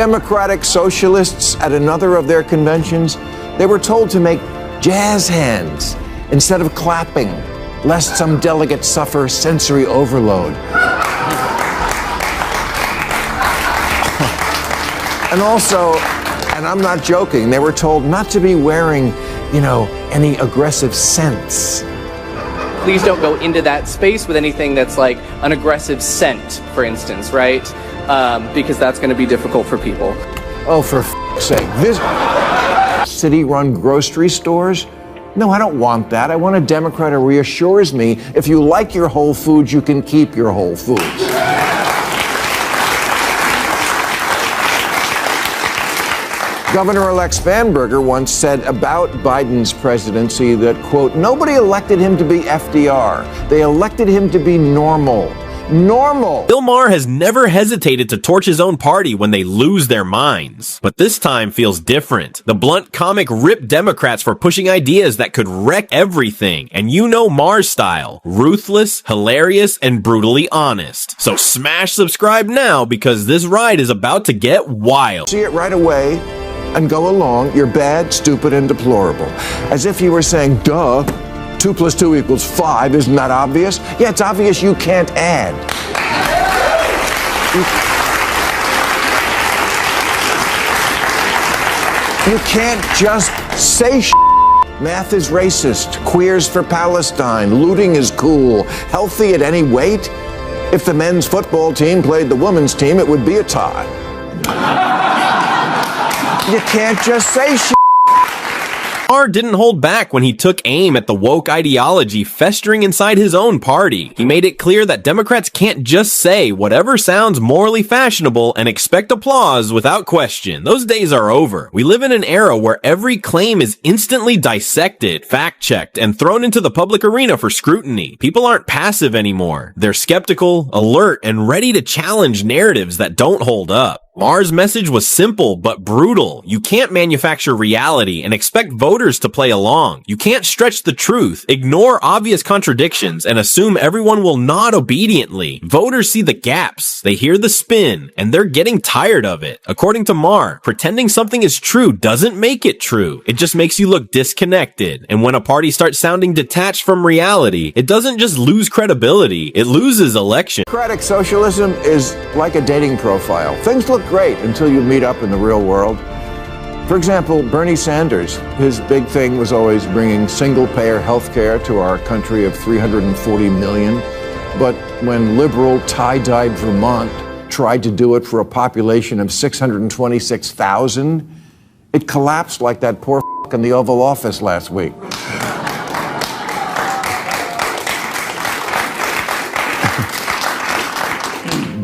Democratic socialists at another of their conventions, they were told to make jazz hands instead of clapping, lest some delegate suffer sensory overload. And also, and I'm not joking, they were told not to be wearing, any aggressive scents. Please don't go into that space with anything that's like an aggressive scent, for instance, right? Because that's going to be difficult for people. Oh, for f***'s sake. This city-run grocery stores? No, I don't want that. I want a Democrat who reassures me if you like your Whole Foods, you can keep your Whole Foods. Governor-elect Spanberger once said about Biden's presidency that, quote, nobody elected him to be FDR. They elected him to be normal. Normal. Bill Maher has never hesitated to torch his own party when they lose their minds. But this time feels different. The blunt comic ripped Democrats for pushing ideas that could wreck everything. And you know Maher's style. Ruthless, hilarious, and brutally honest. So smash subscribe now because this ride is about to get wild. See it right away and go along. You're bad, stupid, and deplorable. As if you were saying, duh. 2 + 2 = 5, isn't that obvious? Yeah, it's obvious you can't add. You can't just say math is racist, queers for Palestine, looting is cool, healthy at any weight. If the men's football team played the women's team, it would be a tie. You can't just say Maher didn't hold back when he took aim at the woke ideology festering inside his own party. He made it clear that Democrats can't just say whatever sounds morally fashionable and expect applause without question. Those days are over. We live in an era where every claim is instantly dissected, fact-checked, and thrown into the public arena for scrutiny. People aren't passive anymore. They're skeptical, alert, and ready to challenge narratives that don't hold up. Maher's message was simple but brutal. You can't manufacture reality and expect voters to play along. You can't stretch the truth, ignore obvious contradictions, and assume everyone will nod obediently. Voters see the gaps, they hear the spin, and they're getting tired of it. According to Maher, pretending something is true doesn't make it true. It just makes you look disconnected. And when a party starts sounding detached from reality, it doesn't just lose credibility, it loses election. Democratic socialism is like a dating profile. Things look great until you meet up in the real world. For example, Bernie Sanders, his big thing was always bringing single-payer health care to our country of 340 million. But when liberal tie-dyed Vermont tried to do it for a population of 626,000, it collapsed like that poor in the Oval Office last week.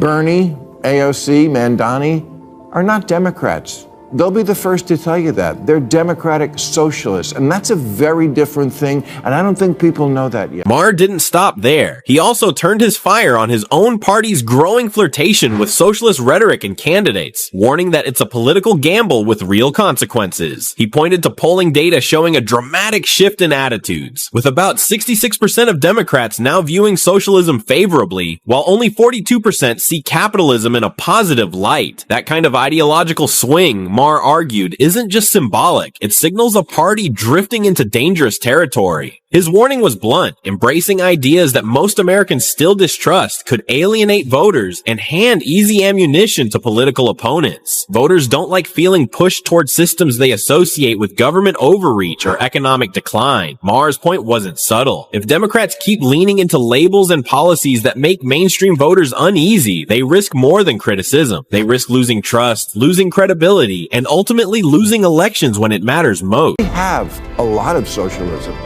Bernie, AOC, Mandani are not Democrats. They'll be the first to tell you that. They're democratic socialists, and that's a very different thing, and I don't think people know that yet. Maher didn't stop there. He also turned his fire on his own party's growing flirtation with socialist rhetoric and candidates, warning that it's a political gamble with real consequences. He pointed to polling data showing a dramatic shift in attitudes, with about 66% of Democrats now viewing socialism favorably, while only 42% see capitalism in a positive light. That kind of ideological swing, Maher argued, isn't just symbolic, it signals a party drifting into dangerous territory. His warning was blunt. Embracing ideas that most Americans still distrust could alienate voters and hand easy ammunition to political opponents. Voters don't like feeling pushed toward systems they associate with government overreach or economic decline. Maher's point wasn't subtle. If Democrats keep leaning into labels and policies that make mainstream voters uneasy, they risk more than criticism. They risk losing trust, losing credibility, and ultimately losing elections when it matters most. We have a lot of socialism.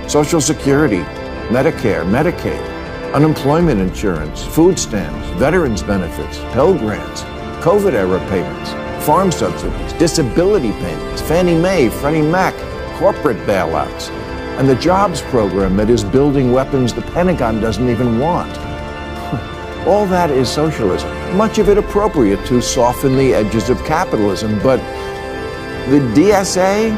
Social Security, Medicare, Medicaid, unemployment insurance, food stamps, veterans benefits, Pell Grants, COVID-era payments, farm subsidies, disability payments, Fannie Mae, Freddie Mac, corporate bailouts, and the jobs program that is building weapons the Pentagon doesn't even want. All that is socialism, much of it appropriate to soften the edges of capitalism, but the DSA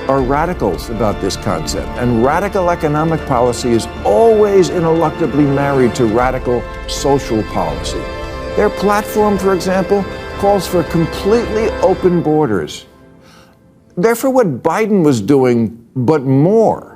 are radicals about this concept, and radical economic policy is always ineluctably married to radical social policy. Their platform, for example, calls for completely open borders. They're for what Biden was doing, but more.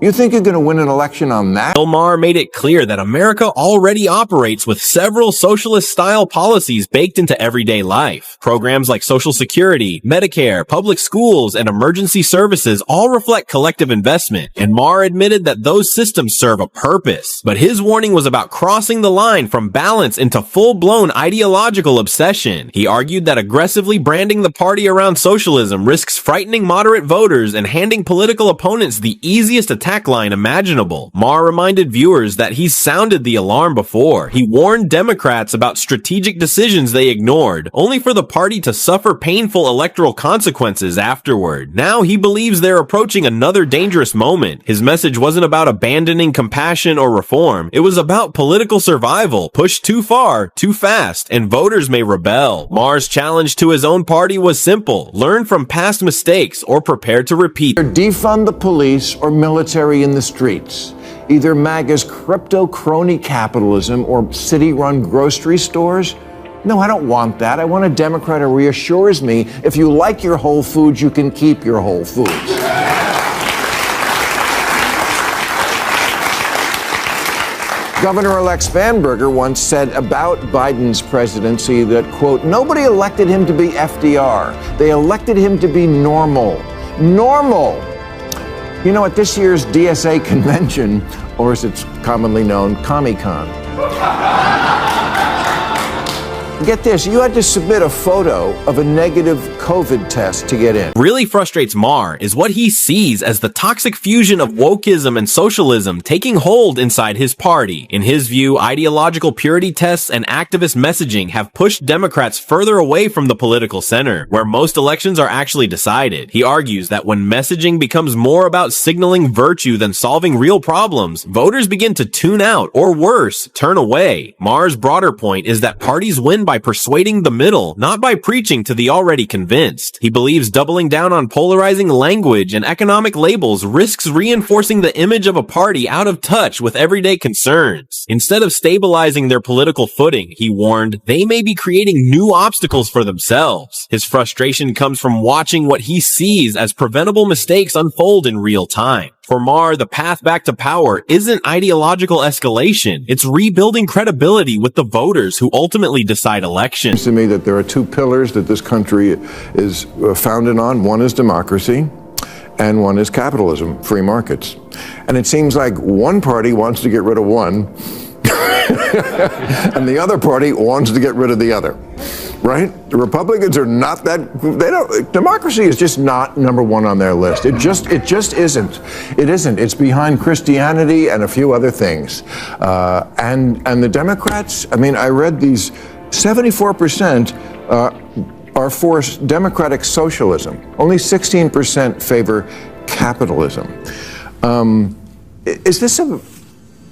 You think you're going to win an election on that? Maher made it clear that America already operates with several socialist-style policies baked into everyday life. Programs like Social Security, Medicare, public schools, and emergency services all reflect collective investment, and Maher admitted that those systems serve a purpose. But his warning was about crossing the line from balance into full-blown ideological obsession. He argued that aggressively branding the party around socialism risks frightening moderate voters and handing political opponents the easiest attack line imaginable. Maher reminded viewers that he's sounded the alarm before. He warned Democrats about strategic decisions they ignored, only for the party to suffer painful electoral consequences afterward. Now he believes they're approaching another dangerous moment. His message wasn't about abandoning compassion or reform. It was about political survival, pushed too far, too fast, and voters may rebel. Maher's challenge to his own party was simple: learn from past mistakes or prepare to repeat. Defund the police or military in the streets. Either MAGA's crypto crony capitalism or city-run grocery stores. No, I don't want that. I want a Democrat who reassures me if you like your Whole Foods, you can keep your Whole Foods. Governor-elect Spanberger once said about Biden's presidency that, quote, nobody elected him to be FDR. They elected him to be normal. Normal. You know, at this year's DSA convention, or as it's commonly known, Comic-Con, get this, you had to submit a photo of a negative COVID test to get in. Really frustrates Maher is what he sees as the toxic fusion of wokeism and socialism taking hold inside his party. In his view, ideological purity tests and activist messaging have pushed Democrats further away from the political center, where most elections are actually decided. He argues that when messaging becomes more about signaling virtue than solving real problems, voters begin to tune out, or worse, turn away. Maher's broader point is that parties win by persuading the middle, not by preaching to the already convinced. He believes doubling down on polarizing language and economic labels risks reinforcing the image of a party out of touch with everyday concerns. Instead of stabilizing their political footing, he warned, they may be creating new obstacles for themselves. His frustration comes from watching what he sees as preventable mistakes unfold in real time. For Maher, the path back to power isn't ideological escalation. It's rebuilding credibility with the voters who ultimately decide elections. It seems to me that there are two pillars that this country is founded on. One is democracy, and one is capitalism, free markets. And it seems like one party wants to get rid of one, and the other party wants to get rid of the other. Right? The Republicans are not that, democracy is just not number one on their list. It just isn't. It isn't. It's behind Christianity and a few other things. And the Democrats, I mean, I read these, 74% are for democratic socialism. Only 16% favor capitalism.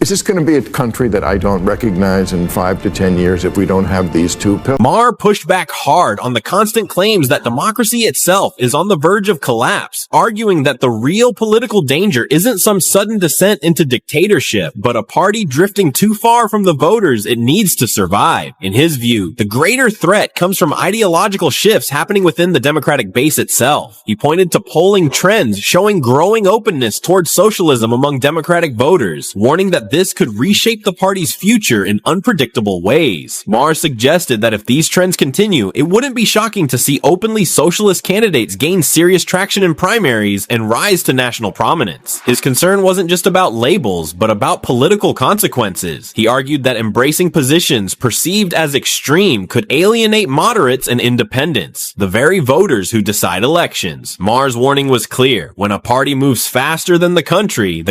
Is this going to be a country that I don't recognize in 5 to 10 years if we don't have these two pillars? Maher pushed back hard on the constant claims that democracy itself is on the verge of collapse, arguing that the real political danger isn't some sudden descent into dictatorship, but a party drifting too far from the voters it needs to survive. In his view, the greater threat comes from ideological shifts happening within the Democratic base itself. He pointed to polling trends showing growing openness towards socialism among Democratic voters, warning that this could reshape the party's future in unpredictable ways. Maher suggested that if these trends continue, it wouldn't be shocking to see openly socialist candidates gain serious traction in primaries and rise to national prominence. His concern wasn't just about labels, but about political consequences. He argued that embracing positions perceived as extreme could alienate moderates and independents, the very voters who decide elections. Maher's warning was clear. When a party moves faster than the country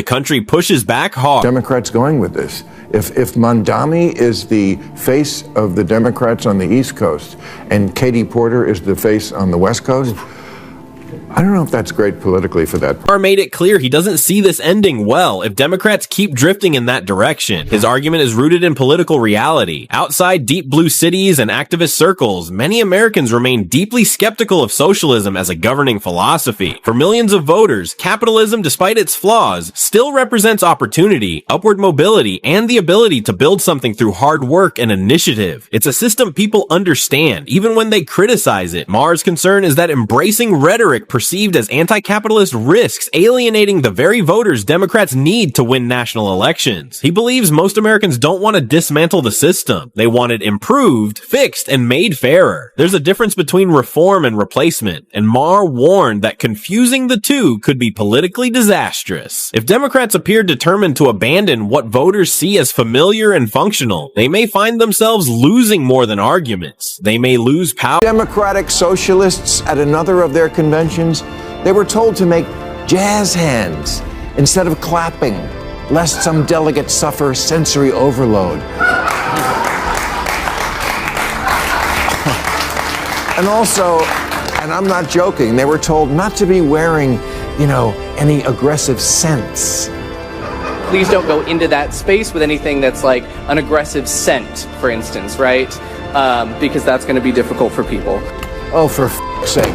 pushes back hard. Democrats going with this. If Mondami is the face of the Democrats on the East Coast and Katie Porter is the face on the West Coast, I don't know if that's great politically for that. Maher made it clear he doesn't see this ending well if Democrats keep drifting in that direction. His argument is rooted in political reality. Outside deep blue cities and activist circles, many Americans remain deeply skeptical of socialism as a governing philosophy. For millions of voters, capitalism, despite its flaws, still represents opportunity, upward mobility, and the ability to build something through hard work and initiative. It's a system people understand, even when they criticize it. Maher's concern is that embracing rhetoric perceived as anti-capitalist risks alienating the very voters Democrats need to win national elections. He believes most Americans don't want to dismantle the system. They want it improved, fixed, and made fairer. There's a difference between reform and replacement, and Maher warned that confusing the two could be politically disastrous. If Democrats appear determined to abandon what voters see as familiar and functional, they may find themselves losing more than arguments. They may lose power. Democratic socialists at another of their conventions, they were told to make jazz hands instead of clapping, lest some delegate suffer sensory overload. And also, and I'm not joking, they were told not to be wearing, any aggressive scents. Please don't go into that space with anything that's like an aggressive scent, for instance, right? Because that's going to be difficult for people. Oh, for f***'s sake.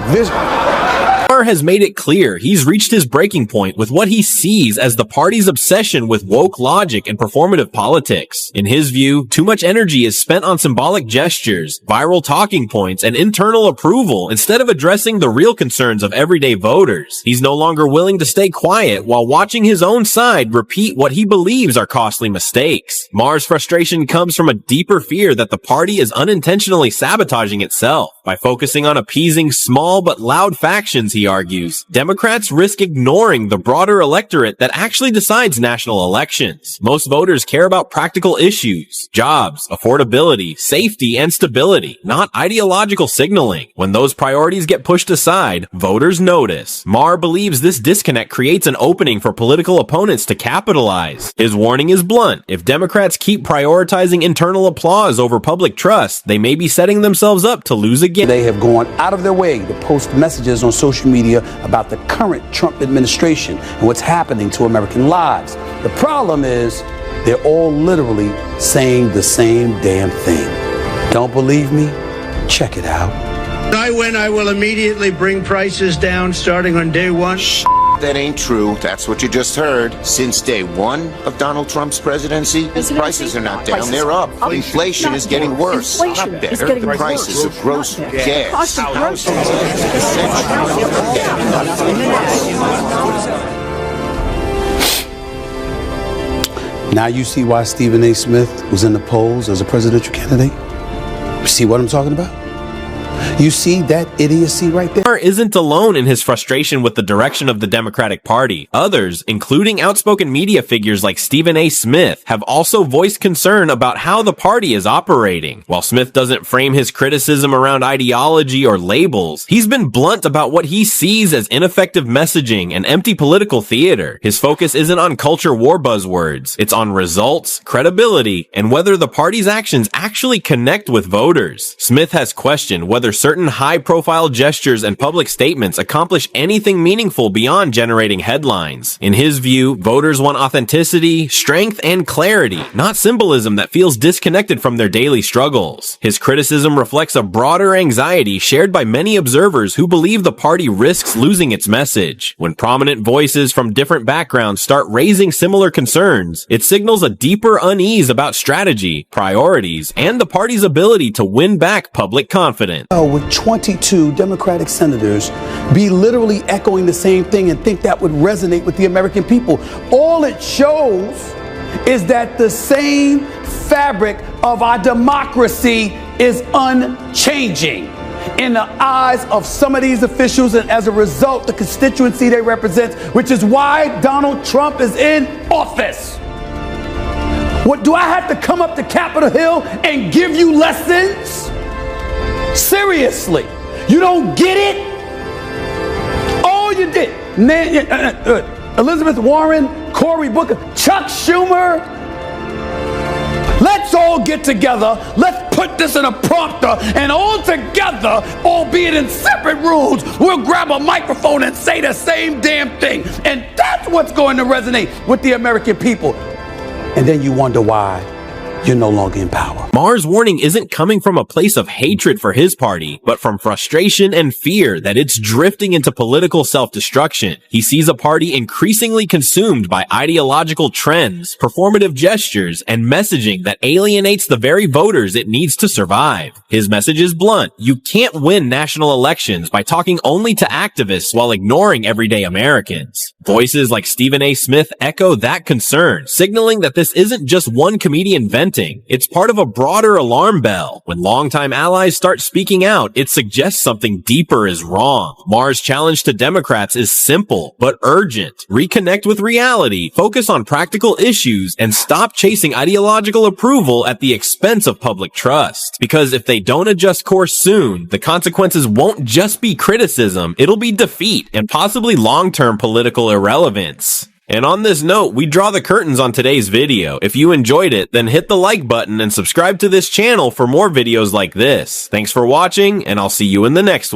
Maher has made it clear he's reached his breaking point with what he sees as the party's obsession with woke logic and performative politics. In his view, too much energy is spent on symbolic gestures, viral talking points, and internal approval instead of addressing the real concerns of everyday voters. He's no longer willing to stay quiet while watching his own side repeat what he believes are costly mistakes. Maher's frustration comes from a deeper fear that the party is unintentionally sabotaging itself. By focusing on appeasing small but loud factions, he argues, Democrats risk ignoring the broader electorate that actually decides national elections. Most voters care about practical issues, jobs, affordability, safety, and stability, not ideological signaling. When those priorities get pushed aside, voters notice. Maher believes this disconnect creates an opening for political opponents to capitalize. His warning is blunt. If Democrats keep prioritizing internal applause over public trust, they may be setting themselves up to lose again. They have gone out of their way to post messages on social media about the current Trump administration and what's happening to American lives. The problem is they're all literally saying the same damn thing. Don't believe me? Check it out. When I win, I will immediately bring prices down starting on day one. That ain't true. That's what you just heard. Since day one of Donald Trump's presidency, prices are not down, they're up. Inflation is getting worse, not better. The prices of gross gas, Now you see why Stephen A. Smith was in the polls as a presidential candidate? You see what I'm talking about? You see that idiocy right there? Maher isn't alone in his frustration with the direction of the Democratic Party. Others, including outspoken media figures like Stephen A. Smith, have also voiced concern about how the party is operating. While Smith doesn't frame his criticism around ideology or labels, he's been blunt about what he sees as ineffective messaging and empty political theater. His focus isn't on culture war buzzwords. It's on results, credibility, and whether the party's actions actually connect with voters. Smith has questioned whether certain high-profile gestures and public statements accomplish anything meaningful beyond generating headlines. In his view, voters want authenticity, strength, and clarity, not symbolism that feels disconnected from their daily struggles. His criticism reflects a broader anxiety shared by many observers who believe the party risks losing its message. When prominent voices from different backgrounds start raising similar concerns, it signals a deeper unease about strategy, priorities, and the party's ability to win back public confidence. Would 22 Democratic senators be literally echoing the same thing and think that would resonate with the American people? All it shows is that the same fabric of our democracy is unchanging in the eyes of some of these officials, and as a result, the constituency they represent, which is why Donald Trump is in office. What, do I have to come up to Capitol Hill and give you lessons? Seriously, you don't get it? All you did, Elizabeth Warren, Cory Booker, Chuck Schumer, Let's all get together. Let's put this in a prompter, and all together, albeit in separate rooms, we'll grab a microphone and say the same damn thing. And that's what's going to resonate with the American people. And then you wonder why you're no longer in power. Maher's warning isn't coming from a place of hatred for his party, but from frustration and fear that it's drifting into political self-destruction. He sees a party increasingly consumed by ideological trends, performative gestures, and messaging that alienates the very voters it needs to survive. His message is blunt. You can't win national elections by talking only to activists while ignoring everyday Americans. Voices like Stephen A. Smith echo that concern, signaling that this isn't just one comedian venting. It's part of a broader alarm bell. When longtime allies start speaking out, it suggests something deeper is wrong. Maher's challenge to Democrats is simple, but urgent. Reconnect with reality, focus on practical issues, and stop chasing ideological approval at the expense of public trust. Because if they don't adjust course soon, the consequences won't just be criticism, it'll be defeat and possibly long-term political irrelevance. And on this note, we draw the curtains on today's video. If you enjoyed it, then hit the like button and subscribe to this channel for more videos like this. Thanks for watching, and I'll see you in the next one.